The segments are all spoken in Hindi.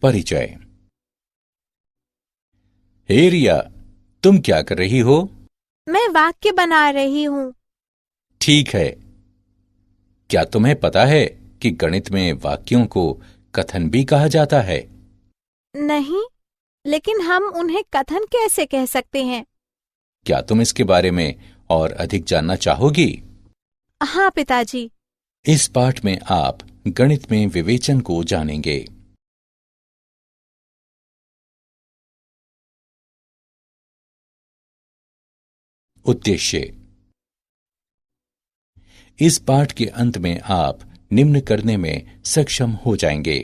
परिचय। हे रिया, तुम क्या कर रही हो? मैं वाक्य बना रही हूँ। ठीक है। क्या तुम्हें पता है कि गणित में वाक्यों को कथन भी कहा जाता है? नहीं, लेकिन हम उन्हें कथन कैसे कह सकते हैं? क्या तुम इसके बारे में और अधिक जानना चाहोगी? हाँ पिताजी। इस पाठ में आप गणित में विवेचन को जानेंगे। उद्देश्य। इस पाठ के अंत में आप निम्न करने में सक्षम हो जाएंगे: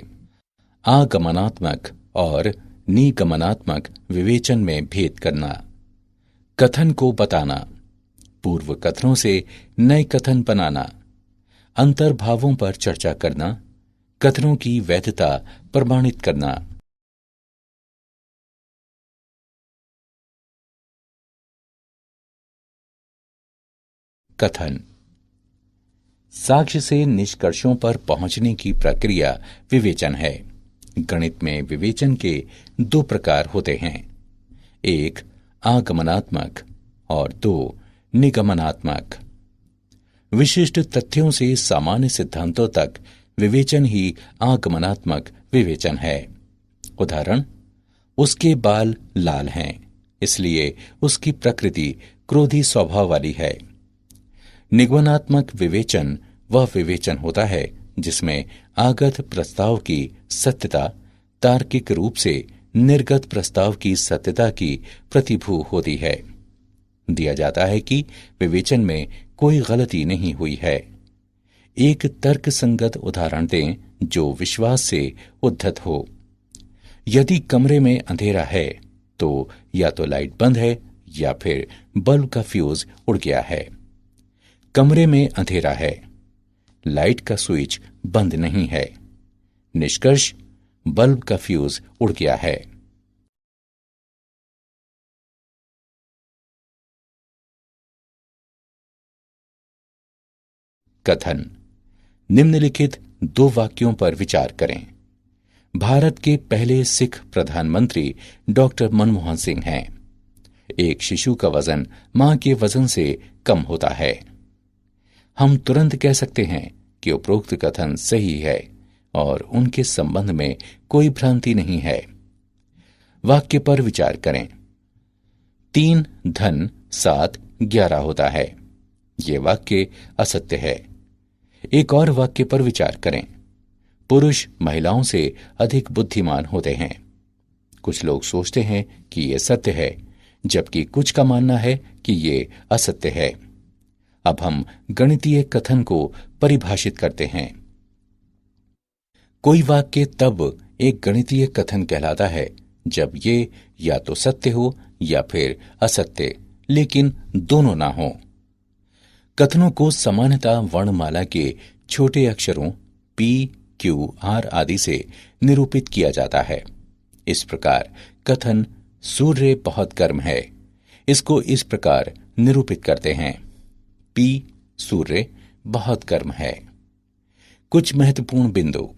आगमनात्मक और निगमनात्मक विवेचन में भेद करना, कथन को बताना, पूर्व कथनों से नए कथन बनाना, अंतर्भावों पर चर्चा करना, कथनों की वैधता प्रमाणित करना। कथन। साक्ष्य से निष्कर्षों पर पहुंचने की प्रक्रिया विवेचन है। गणित में विवेचन के दो प्रकार होते हैं: एक आगमनात्मक और दो निगमनात्मक। विशिष्ट तथ्यों से सामान्य सिद्धांतों तक विवेचन ही आगमनात्मक विवेचन है। उदाहरण: उसके बाल लाल हैं, इसलिए उसकी प्रकृति क्रोधी स्वभाव वाली है। निगमनात्मक विवेचन वह विवेचन होता है जिसमें आगत प्रस्ताव की सत्यता तार्किक रूप से निर्गत प्रस्ताव की सत्यता की प्रतिभू होती है। दिया जाता है कि विवेचन में कोई गलती नहीं हुई है। एक तर्कसंगत उदाहरण दें जो विश्वास से उद्धत हो। यदि कमरे में अंधेरा है तो या तो लाइट बंद है या फिर बल्ब का फ्यूज उड़ गया है। कमरे में अंधेरा है, लाइट का स्विच बंद नहीं है। निष्कर्ष: बल्ब का फ्यूज उड़ गया है। कथन। निम्नलिखित दो वाक्यों पर विचार करें। भारत के पहले सिख प्रधानमंत्री डॉक्टर मनमोहन सिंह हैं। एक शिशु का वजन मां के वजन से कम होता है। हम तुरंत कह सकते हैं कि उपरोक्त कथन सही है और उनके संबंध में कोई भ्रांति नहीं है। वाक्य पर विचार करें। 3 धन 7 11 होता है। यह वाक्य असत्य है। एक और वाक्य पर विचार करें। पुरुष महिलाओं से अधिक बुद्धिमान होते हैं। कुछ लोग सोचते हैं कि यह सत्य है, जबकि कुछ का मानना है कि यह असत्य है। अब हम गणितीय कथन को परिभाषित करते हैं। कोई वाक्य तब एक गणितीय कथन कहलाता है जब ये या तो सत्य हो या फिर असत्य, लेकिन दोनों ना हो। कथनों को सामान्यतः वर्णमाला के छोटे अक्षरों P, Q, R आदि से निरूपित किया जाता है। इस प्रकार कथन सूर्य बहुत गर्म है, इसको इस प्रकार निरूपित करते हैं: P, सूर्य बहुत गर्म है। कुछ महत्वपूर्ण बिंदु।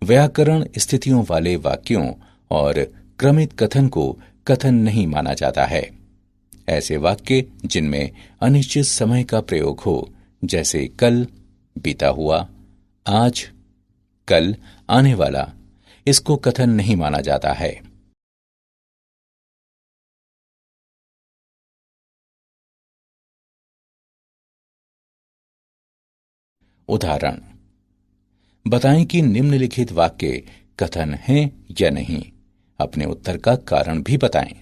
व्याकरण स्थितियों वाले वाक्यों और क्रमित कथन को कथन नहीं माना जाता है। ऐसे वाक्य जिनमें अनिश्चित समय का प्रयोग हो, जैसे कल, बीता हुआ, आज, कल, आने वाला, इसको कथन नहीं माना जाता है। उदाहरण। बताएं कि निम्नलिखित वाक्य कथन हैं या नहीं। अपने उत्तर का कारण भी बताएं।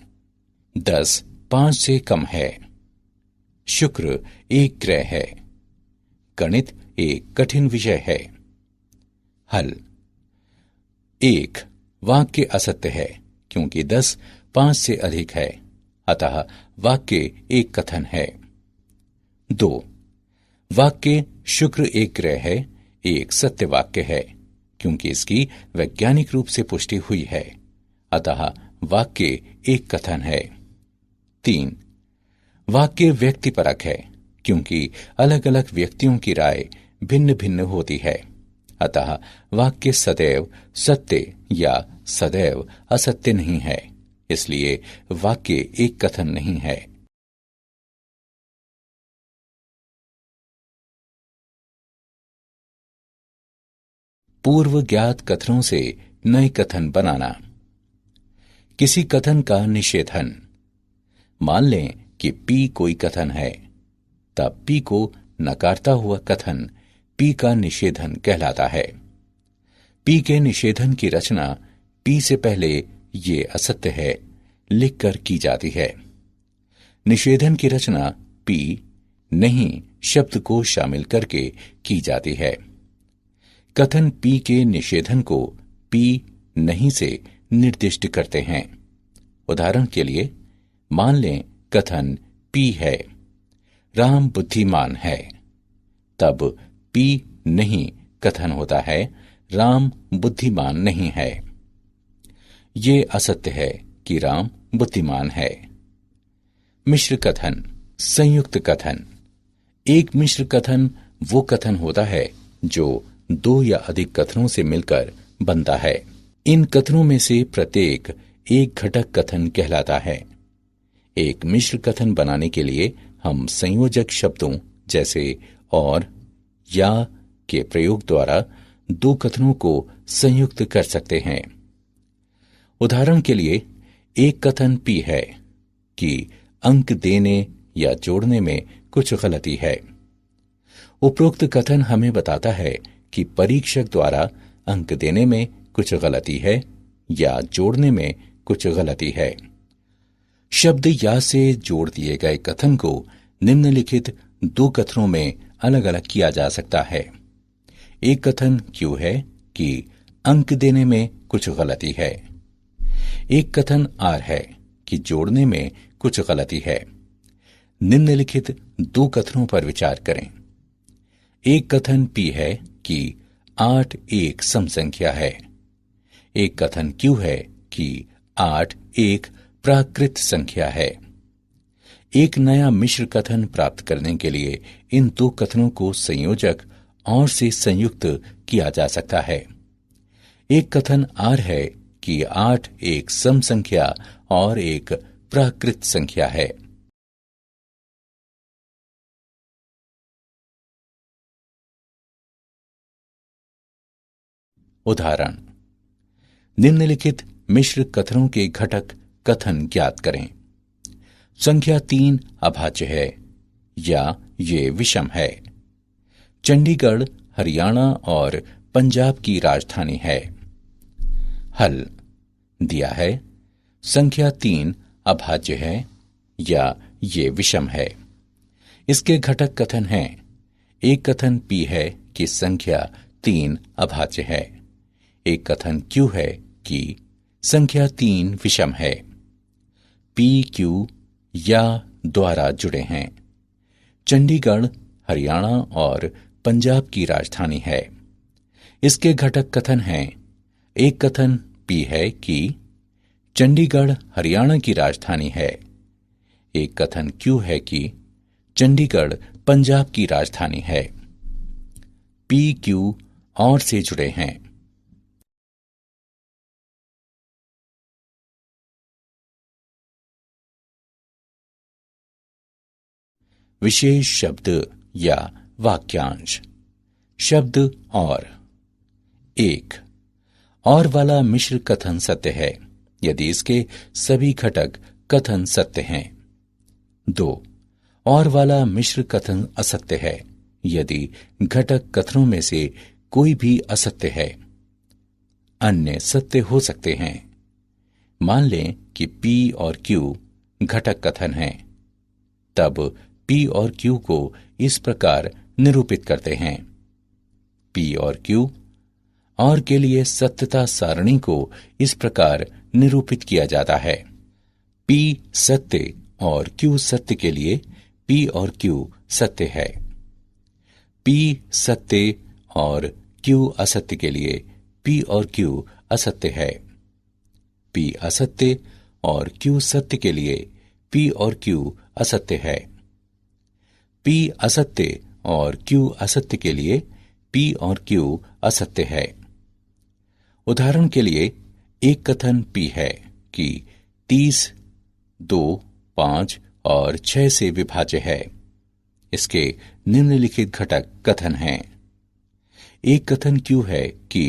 10 5 से कम है। शुक्र एक ग्रह है। गणित एक कठिन विषय है। हल। 1 वाक्य असत्य है क्योंकि 10 5 से अधिक है, अतः वाक्य एक कथन है। 2 वाक्य शुक्र एक ग्रह है एक सत्य वाक्य है क्योंकि इसकी वैज्ञानिक रूप से पुष्टि हुई है, अतः वाक्य एक कथन है। 3 वाक्य व्यक्तिपरक है क्योंकि अलग अलग व्यक्तियों की राय भिन्न भिन्न होती है, अतः वाक्य सदैव सत्य या सदैव असत्य नहीं है, इसलिए वाक्य एक कथन नहीं है। पूर्व ज्ञात कथनों से नए कथन बनाना। किसी कथन का निषेधन। मान लें कि पी कोई कथन है, तब पी को नकारता हुआ कथन पी का निषेधन कहलाता है। पी के निषेधन की रचना पी से पहले ये असत्य है लिखकर की जाती है। निषेधन की रचना पी नहीं शब्द को शामिल करके की जाती है। कथन पी के निषेधन को पी नहीं से निर्दिष्ट करते हैं। उदाहरण के लिए मान लें कथन पी है, राम बुद्धिमान है, तब पी नहीं कथन होता है, राम बुद्धिमान नहीं है। ये असत्य है कि राम बुद्धिमान है। मिश्र कथन। संयुक्त कथन। एक मिश्र कथन वो कथन होता है जो दो या अधिक कथनों से मिलकर बनता है। इन कथनों में से प्रत्येक एक घटक कथन कहलाता है। एक मिश्र कथन बनाने के लिए हम संयोजक शब्दों जैसे और या के प्रयोग द्वारा दो कथनों को संयुक्त कर सकते हैं। उदाहरण के लिए एक कथन पी है कि अंक देने या जोड़ने में कुछ गलती है। उपरोक्त कथन हमें बताता है कि परीक्षक द्वारा अंक देने में कुछ गलती है या जोड़ने में कुछ गलती है। शब्द या से जोड़ दिए गए कथन को निम्नलिखित दो कथनों में अलग अलग किया जा सकता है। एक कथन क्यों है कि अंक देने में कुछ गलती है। एक कथन आर है कि जोड़ने में कुछ गलती है। निम्नलिखित दो कथनों पर विचार करें। एक कथन पी है कि 8 एक सम संख्या है। एक कथन क्यू है कि 8 एक प्राकृत संख्या है। एक नया मिश्र कथन प्राप्त करने के लिए इन दो कथनों को संयोजक और से संयुक्त किया जा सकता है। एक कथन आर है कि 8 एक सम संख्या और एक प्राकृत संख्या है। उदाहरण। निम्नलिखित मिश्र कथनों के घटक कथन ज्ञात करें। संख्या 3 अभाज्य है या ये विषम है। चंडीगढ़ हरियाणा और पंजाब की राजधानी है। हल दिया है संख्या 3 अभाज्य है या ये विषम है। इसके घटक कथन हैं। एक कथन पी है कि संख्या 3 अभाज्य है। एक कथन क्यू है कि संख्या 3 विषम है। पी क्यू या द्वारा जुड़े हैं। चंडीगढ़ हरियाणा और पंजाब की राजधानी है। इसके घटक कथन हैं। एक कथन पी है कि चंडीगढ़ हरियाणा की राजधानी है। एक कथन क्यू है कि चंडीगढ़ पंजाब की राजधानी है। पी क्यू और से जुड़े हैं। विशेष शब्द या वाक्यांश। शब्द और। 1 और वाला मिश्र कथन सत्य है यदि इसके सभी घटक कथन सत्य हैं। 2 और वाला मिश्र कथन असत्य है यदि घटक कथनों में से कोई भी असत्य है। अन्य सत्य हो सकते हैं। मान लें कि P और Q घटक कथन हैं, तब P और Q को इस प्रकार निरूपित करते हैं। P और Q और के लिए सत्यता सारणी को इस प्रकार निरूपित किया जाता है। P सत्य और Q सत्य के लिए P और Q सत्य है। P सत्य और Q असत्य के लिए P और Q असत्य है। P असत्य और Q सत्य के लिए P और Q असत्य है। P असत्य और Q असत्य के लिए P और Q असत्य है। उदाहरण के लिए एक कथन P है कि 30 2, 5 और 6 से विभाज्य है। इसके निम्नलिखित घटक कथन हैं। एक कथन Q है कि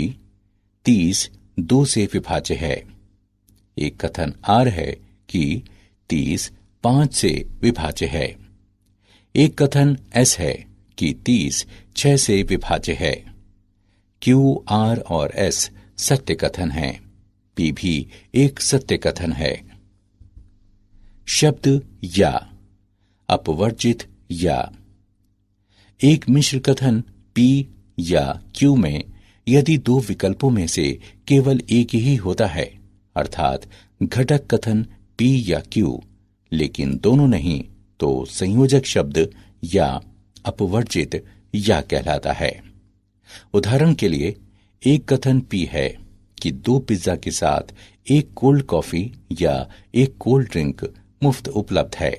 30 2 से विभाज्य है। एक कथन R है कि 30 5 से विभाज्य है। एक कथन S है कि 30 6 से विभाज्य है। Q, R और S सत्य कथन हैं। P भी एक सत्य कथन है। शब्द या, अपवर्जित या। एक मिश्र कथन P या Q में यदि दो विकल्पों में से केवल एक ही होता है, अर्थात घटक कथन P या Q, लेकिन दोनों नहीं, तो संयोजक शब्द या अपवर्जित या कहलाता है। उदाहरण के लिए एक कथन P है कि 2 पिज्जा के साथ एक कोल्ड कॉफी या एक कोल्ड ड्रिंक मुफ्त उपलब्ध है।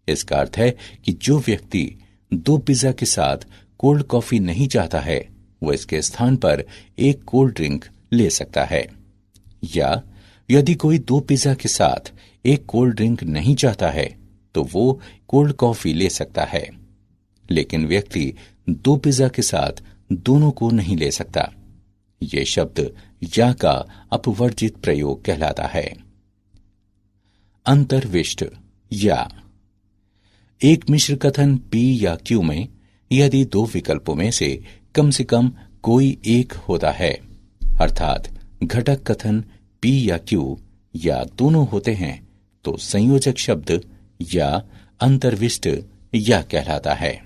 इसका अर्थ है कि जो व्यक्ति 2 पिज्जा के साथ कोल्ड कॉफी नहीं चाहता है, वो इसके स्थान पर एक कोल्ड ड्रिंक ले सकता है। या यदि कोई 2 पिज्जा के साथ एक कोल्ड ड्रिंक नहीं चाहता है, तो वो कोल्ड कॉफी ले सकता है। लेकिन व्यक्ति 2 पिज्जा के साथ दोनों को नहीं ले सकता। ये शब्द या का अपवर्जित प्रयोग कहलाता है। अंतर्विष्ट या। एक मिश्र कथन P या Q में यदि 2 विकल्पों में से कम कोई एक होता है, अर्थात घटक कथन P या Q या दोनों होते हैं, तो संयोजक शब्द या अंतर्विष्ट या कहलाता है।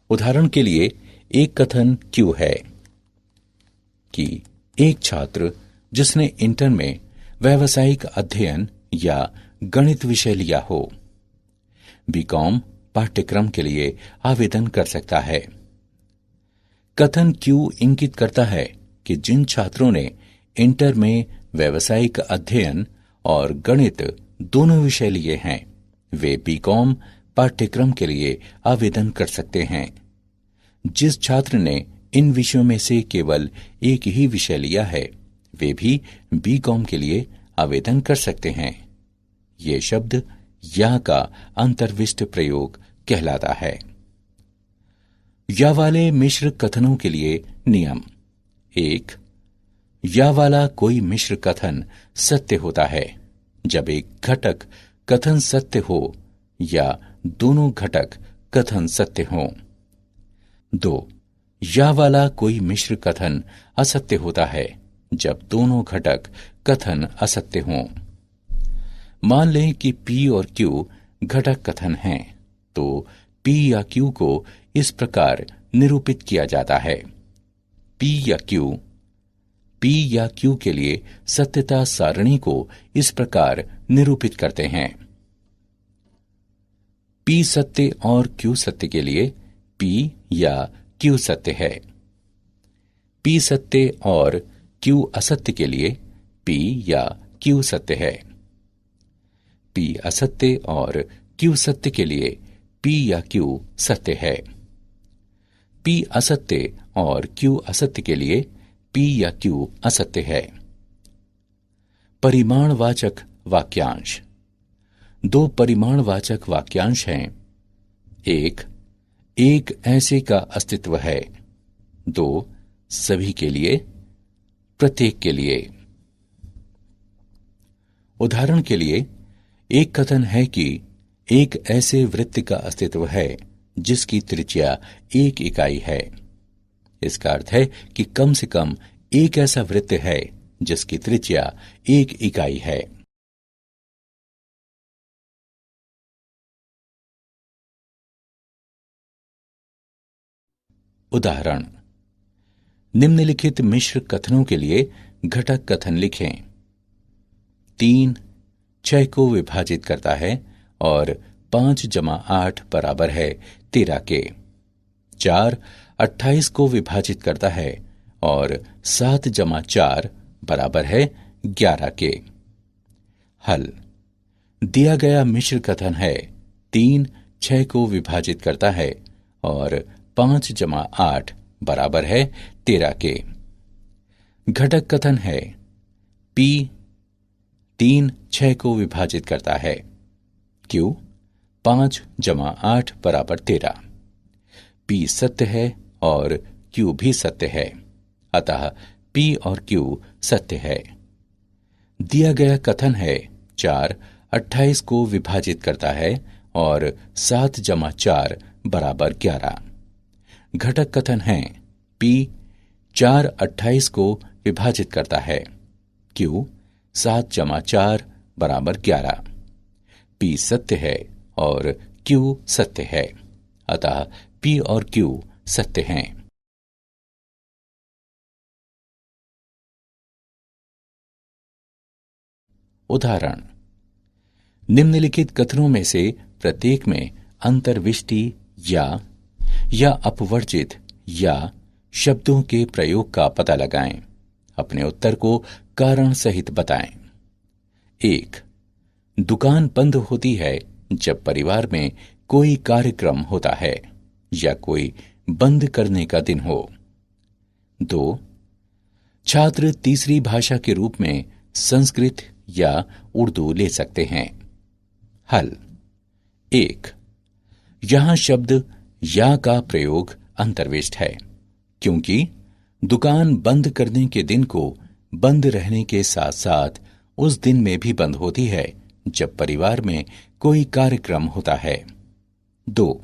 उदाहरण के लिए एक कथन Q है कि एक छात्र जिसने इंटर में व्यावसायिक अध्ययन या गणित विषय लिया हो, बीकॉम पाठ्यक्रम के लिए आवेदन कर सकता है। कथन Q इंगित करता है कि जिन छात्रों ने इंटर में व्यावसायिक अध्ययन और गणित दोनों विषय लिए हैं, वे बीकॉम पाठ्यक्रम के लिए आवेदन कर सकते हैं। जिस छात्र ने इन विषयों में से केवल एक ही विषय लिया है, वे भी बीकॉम के लिए आवेदन कर सकते हैं। ये शब्द या का अंतर्विष्ट प्रयोग कहलाता है। या वाले मिश्र कथनों के लिए नियम। 1. या वाला कोई मिश्र कथन सत्य होता है जब एक घटक कथन सत्य हो या दोनों घटक कथन सत्य हों। 2. या वाला कोई मिश्र कथन असत्य होता है जब दोनों घटक कथन असत्य हों। मान लें कि P और Q घटक कथन हैं, तो P या Q को इस प्रकार निरूपित किया जाता है। P या Q के लिए सत्यता सारणी को इस प्रकार निरूपित करते हैं। P सत्य और Q सत्य के लिए P या Q सत्य है। P सत्य और Q असत्य के लिए P या Q सत्य है। P असत्य और Q सत्य के लिए P या Q सत्य है। P असत्य और Q असत्य के लिए P या Q असत्य है। परिमाणवाचक वाक्यांश। 2 परिमाणवाचक वाक्यांश हैं। 1. एक ऐसे का अस्तित्व है। 2. सभी के लिए, प्रत्येक के लिए। उदाहरण के लिए एक कथन है कि एक ऐसे वृत्त का अस्तित्व है जिसकी त्रिज्या 1 इकाई है। इसका अर्थ है कि कम से कम एक ऐसा वृत्त है जिसकी त्रिज्या 1 इकाई है। उदाहरण। निम्नलिखित मिश्र कथनों के लिए घटक कथन लिखें। 3 6 को विभाजित करता है और 5 + 8 बराबर है 13 के। 4 28 को विभाजित करता है और 7 + 4 बराबर है 11 के। हल। दिया गया मिश्र कथन है 3 6 को विभाजित करता है और 5 जमा 8 बराबर है 13 के। घटक कथन है P 3 6 को विभाजित करता है, Q 5 जमा 8 बराबर 13। P सत्य है और Q भी सत्य है, अतः P और Q सत्य है। दिया गया कथन है 4 28 को विभाजित करता है और 7 जमा 4 बराबर 11। घटक कथन है P 4 28 को विभाजित करता है, Q 7 जमा 4 बराबर 11। P सत्य है और Q सत्य है, अतः P और Q सत्य हैं। उदाहरण: निम्नलिखित कथनों में से प्रत्येक में अंतर्विष्टि या अपवर्जित या शब्दों के प्रयोग का पता लगाएं। अपने उत्तर को कारण सहित बताएं। 1. दुकान बंद होती है जब परिवार में कोई कार्यक्रम होता है या कोई बंद करने का दिन हो। 2. छात्र तीसरी भाषा के रूप में संस्कृत या उर्दू ले सकते हैं। हल: 1. यहां शब्द या का प्रयोग अंतर्विष्ट है, क्योंकि दुकान बंद करने के दिन को बंद रहने के साथ साथ उस दिन में भी बंद होती है जब परिवार में कोई कार्यक्रम होता है। 2.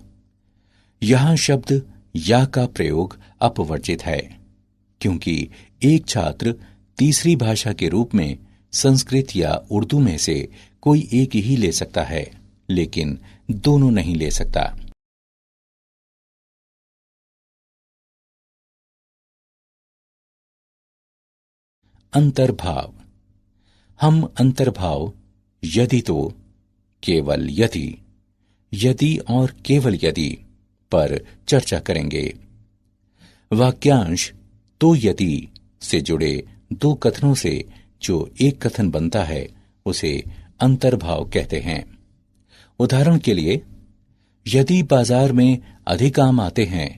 यहां शब्द या का प्रयोग अपवर्जित है, क्योंकि एक छात्र तीसरी भाषा के रूप में संस्कृत या उर्दू में से कोई एक ही ले सकता है, लेकिन दोनों नहीं ले सकता। अंतर्भाव: हम अंतर्भाव यदि तो, केवल यदि और केवल यदि पर चर्चा करेंगे। वाक्यांश तो यदि से जुड़े दो कथनों से जो एक कथन बनता है उसे अंतर्भाव कहते हैं। उदाहरण के लिए, यदि बाजार में अधिक आम आते हैं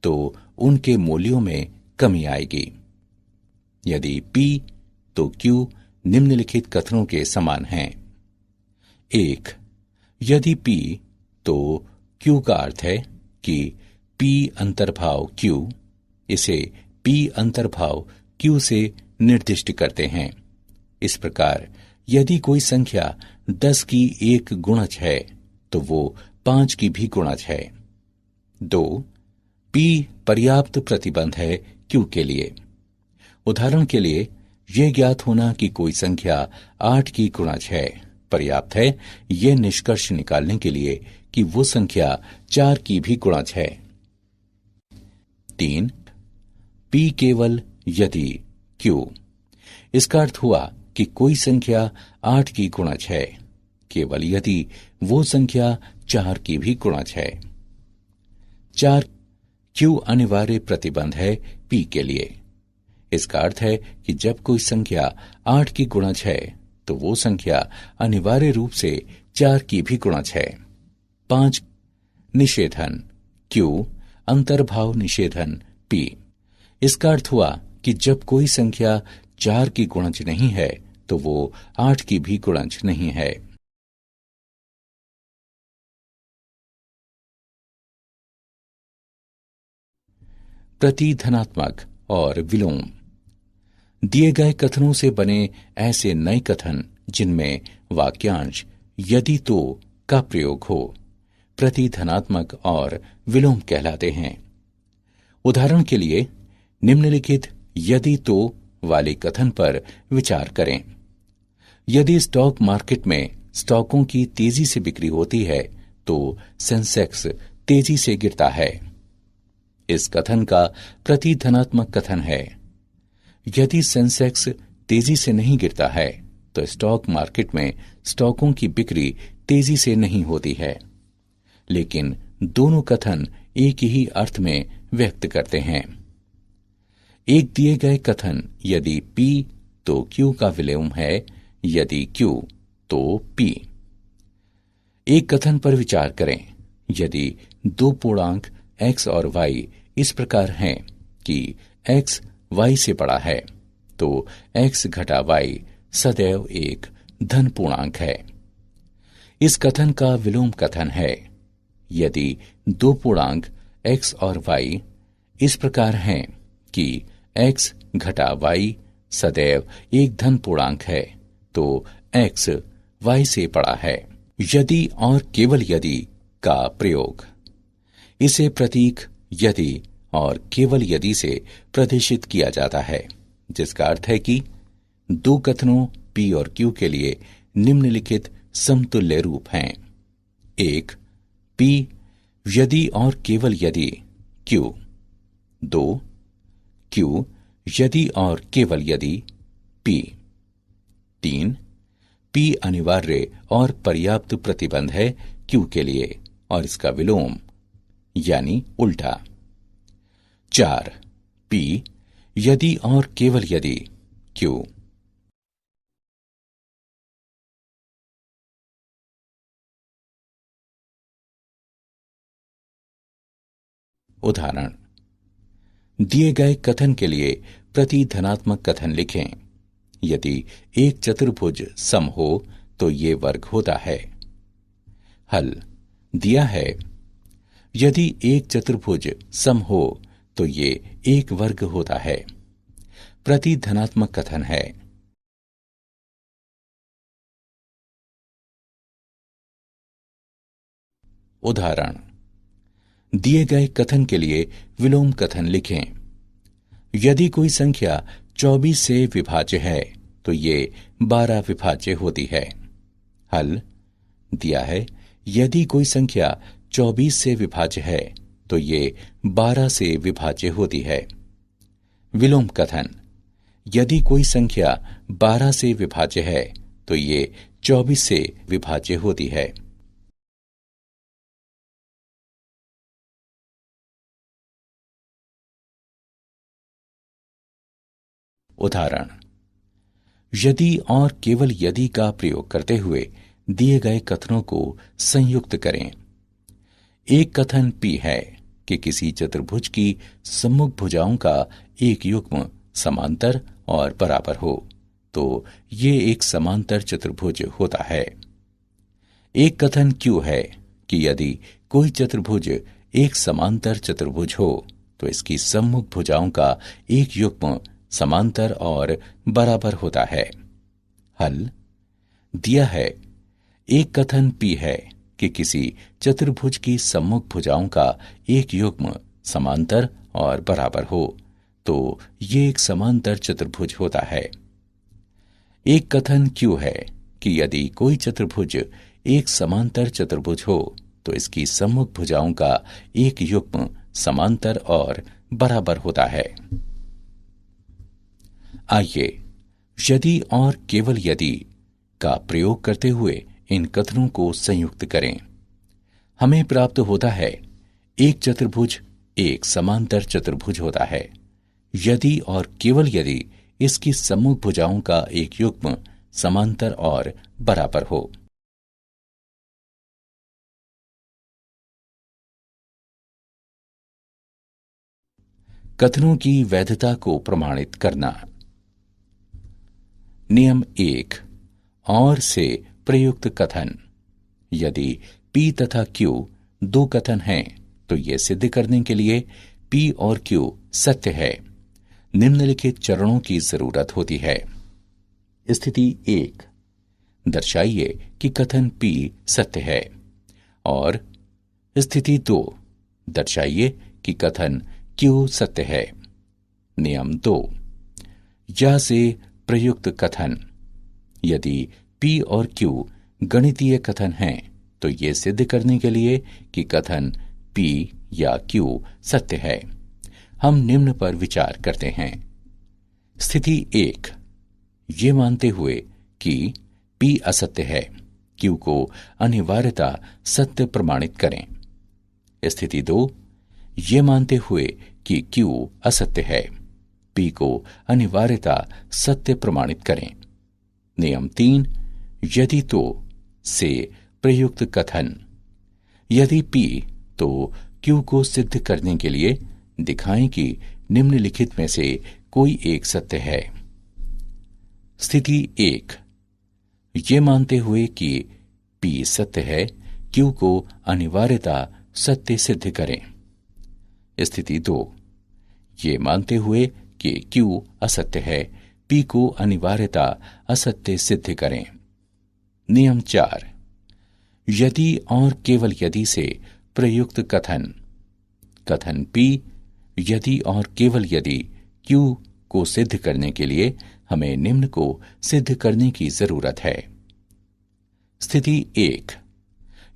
तो उनके मूल्यों में कमी आएगी। यदि P तो Q निम्नलिखित कथनों के समान हैं। 1. यदि P तो Q का अर्थ है कि P अंतर्भाव Q, इसे P अंतर्भाव Q से निर्दिष्ट करते हैं। इस प्रकार यदि कोई संख्या 10 की एक गुणज है तो वो 5 की भी गुणज है। 2. P पर्याप्त प्रतिबंध है Q के लिए। उदाहरण के लिए, यह ज्ञात होना कि कोई संख्या 8 की गुणज है पर्याप्त है यह निष्कर्ष निकालने के लिए कि वो संख्या 4 की भी गुणज है। 3. P केवल यदि Q, इसका अर्थ हुआ कि कोई संख्या 8 की गुणज है केवल यदि वो संख्या 4 की भी गुणज है। 4. Q अनिवार्य प्रतिबंध है P के लिए। इसका अर्थ है कि जब कोई संख्या 8 की गुणज है तो वो संख्या अनिवार्य रूप से 4 की भी गुणज है। 5. निषेधन Q अंतर्भाव निषेधन P, इसका अर्थ हुआ कि जब कोई संख्या 4 की गुणज नहीं है तो वो 8 की भी गुणज नहीं है। प्रतिधनात्मक और विलोम: दिए गए कथनों से बने ऐसे नए कथन जिनमें वाक्यांश यदि तो का प्रयोग हो प्रतिधनात्मक और विलोम कहलाते हैं। उदाहरण के लिए, निम्नलिखित यदि तो वाले कथन पर विचार करें। यदि स्टॉक मार्केट में स्टॉकों की तेजी से बिक्री होती है तो सेंसेक्स तेजी से गिरता है। इस कथन का प्रतिधनात्मक कथन है, यदि सेंसेक्स तेजी से नहीं गिरता है तो स्टॉक मार्केट में स्टॉकों की बिक्री तेजी से नहीं होती है। लेकिन दोनों कथन एक ही अर्थ में व्यक्त करते हैं। एक दिए गए कथन यदि P तो Q का विलोम है, यदि Q तो P। एक कथन पर विचार करें, यदि 2 पूर्णांक x और y इस प्रकार हैं कि x y से बड़ा है, तो x घटा y सदैव एक धन पूर्णांक है। इस कथन का विलोम कथन है, यदि दो पूर्णांक x और y इस प्रकार हैं कि x घटा y सदैव एक धन पूर्णांक है, तो x y से बड़ा है। यदि और केवल यदि का प्रयोग। इसे प्रतीक यदि और केवल यदि से प्रदर्शित किया जाता है, जिसका अर्थ है कि दो कथनों P और Q के लिए निम्नलिखित समतुल्य रूप हैं। एक, P यदि और केवल यदि Q। दो, Q यदि और केवल यदि P। तीन, P अनिवार्य और पर्याप्त प्रतिबंध है Q के लिए और इसका विलोम यानी उल्टा। चार, P यदि और केवल यदि Q। उदाहरण, दिए गए कथन के लिए प्रति धनात्मक कथन लिखें। यदि एक चतुर्भुज सम हो तो ये वर्ग होता है। हल दिया है, यदि एक चतुर्भुज सम हो तो ये एक वर्ग होता है। प्रति धनात्मक कथन है। उदाहरण, दिए गए कथन के लिए विलोम कथन लिखें। यदि कोई संख्या 24 से विभाज्य है तो ये 12 विभाज्य होती है। हल दिया है, यदि कोई संख्या 24 से विभाज्य है तो ये 12 से विभाज्य होती है। विलोम कथन, यदि कोई संख्या 12 से विभाज्य है तो ये 24 से विभाज्य होती है। उदाहरण, यदि और केवल यदि का प्रयोग करते हुए दिए गए कथनों को संयुक्त करें। एक कथन P है कि किसी चतुर्भुज की सम्मुख भुजाओं का एक युग्म समांतर और बराबर हो तो ये एक समांतर चतुर्भुज होता है। एक कथन Q है कि यदि कोई चतुर्भुज एक समांतर चतुर्भुज हो तो इसकी सम्मुख भुजाओं का एक युग्म समांतर और बराबर होता है। हल दिया है, एक कथन P है कि किसी चतुर्भुज की सम्मुख भुजाओं का एक युग्म समांतर और बराबर हो तो ये एक समांतर चतुर्भुज होता है। एक कथन Q है कि यदि कोई चतुर्भुज एक समांतर चतुर्भुज हो तो इसकी सम्मुख भुजाओं का एक युग्म समांतर और बराबर होता है। आइए यदि और केवल यदि का प्रयोग करते हुए इन कथनों को संयुक्त करें। हमें प्राप्त होता है, एक चतुर्भुज एक समांतर चतुर्भुज होता है यदि और केवल यदि इसकी सम्मुख भुजाओं का एक युग्म समांतर और बराबर हो। कथनों की वैधता को प्रमाणित करना। नियम 1, और से प्रयुक्त कथन। यदि P तथा Q दो कथन हैं तो ये सिद्ध करने के लिए P और Q सत्य है, निम्नलिखित चरणों की जरूरत होती है। स्थिति 1, दर्शाइए कि कथन P सत्य है। और स्थिति 2, दर्शाइए कि कथन Q सत्य है। नियम 2, या से प्रयुक्त कथन। यदि P और Q गणितीय कथन हैं तो ये सिद्ध करने के लिए कि कथन P या Q सत्य है, हम निम्न पर विचार करते हैं। स्थिति 1, ये मानते हुए कि P असत्य है, Q को अनिवार्यता सत्य प्रमाणित करें। स्थिति 2, ये मानते हुए कि Q असत्य है, P को अनिवार्यता सत्य प्रमाणित करें। नियम 3, यदि तो से प्रयुक्त कथन। यदि P तो क्यू को सिद्ध करने के लिए दिखाएं कि निम्नलिखित में से कोई एक सत्य है। स्थिति 1, ये मानते हुए कि P सत्य है, Q को अनिवार्यता सत्य सिद्ध करें। स्थिति 2, ये मानते हुए कि Q असत्य है, P को अनिवार्यता असत्य सिद्ध करें। नियम 4, यदि और केवल यदि से प्रयुक्त कथन P यदि और केवल यदि Q को सिद्ध करने के लिए हमें निम्न को सिद्ध करने की जरूरत है। स्थिति 1,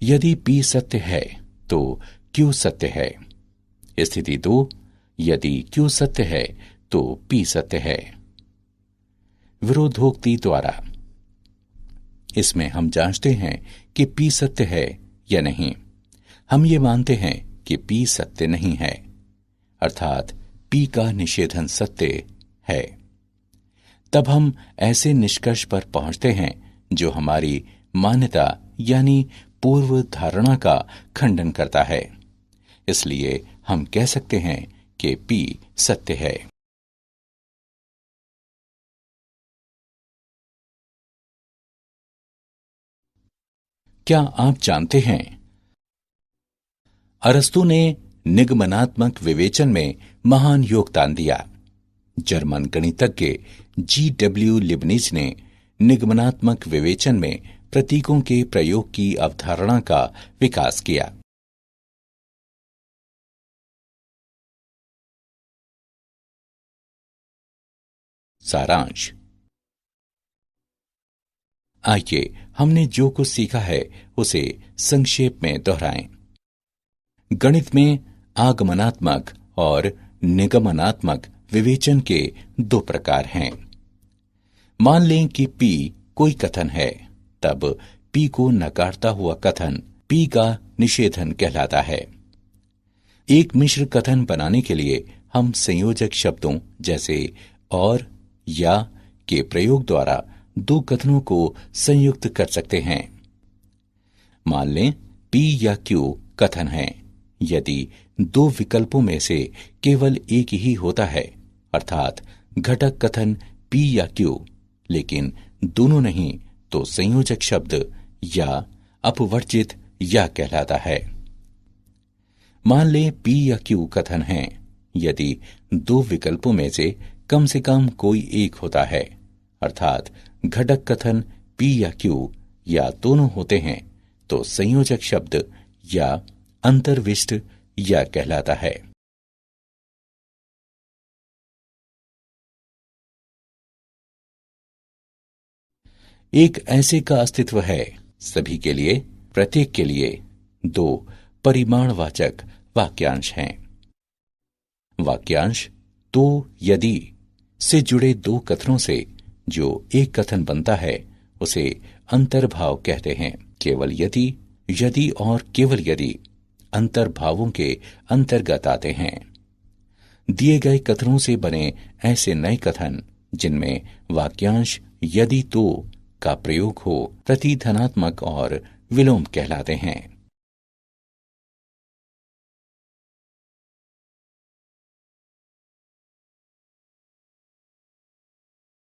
यदि P सत्य है तो Q सत्य है। स्थिति 2, यदि Q सत्य है तो P सत्य है। विरोधोक्ति द्वारा इसमें हम जांचते हैं कि P सत्य है या नहीं। हम ये मानते हैं कि P सत्य नहीं है, अर्थात P का निषेधन सत्य है। तब हम ऐसे निष्कर्ष पर पहुंचते हैं जो हमारी मान्यता यानी पूर्व धारणा का खंडन करता है। इसलिए हम कह सकते हैं कि P सत्य है। क्या आप जानते हैं, अरस्तु ने निगमनात्मक विवेचन में महान योगदान दिया। जर्मन गणितज्ञ G.W. लिबनिज ने निगमनात्मक विवेचन में प्रतीकों के प्रयोग की अवधारणा का विकास किया। सारांश, आइए हमने जो कुछ सीखा है उसे संक्षेप में दोहराएं। गणित में आगमनात्मक और निगमनात्मक विवेचन के दो प्रकार हैं। मान लें कि P कोई कथन है, तब P को नकारता हुआ कथन P का निषेधन कहलाता है। एक मिश्र कथन बनाने के लिए हम संयोजक शब्दों जैसे और या के प्रयोग द्वारा दो कथनों को संयुक्त कर सकते हैं। मान लें P या Q कथन है। यदि दो विकल्पों में से केवल एक ही होता है, अर्थात घटक कथन P या Q, लेकिन दोनों नहीं, तो संयोजक शब्द या अपवर्जित या कहलाता है। मान लें P या Q कथन है। यदि दो विकल्पों में से कम कोई एक होता है, अर्थात घटक कथन P या Q या दोनों होते हैं, तो संयोजक शब्द या अंतर्विष्ट या कहलाता है। एक ऐसे का अस्तित्व है, सभी के लिए, प्रत्येक के लिए दो परिमाणवाचक वाक्यांश हैं। वाक्यांश तो यदि से जुड़े दो कथनों से जो एक कथन बनता है उसे अंतर्भाव कहते हैं। केवल यदि, यदि और केवल यदि अंतर्भावों के अंतर्गत आते हैं। दिए गए कथनों से बने ऐसे नए कथन जिनमें वाक्यांश यदि तो का प्रयोग हो प्रतिधनात्मक और विलोम कहलाते हैं।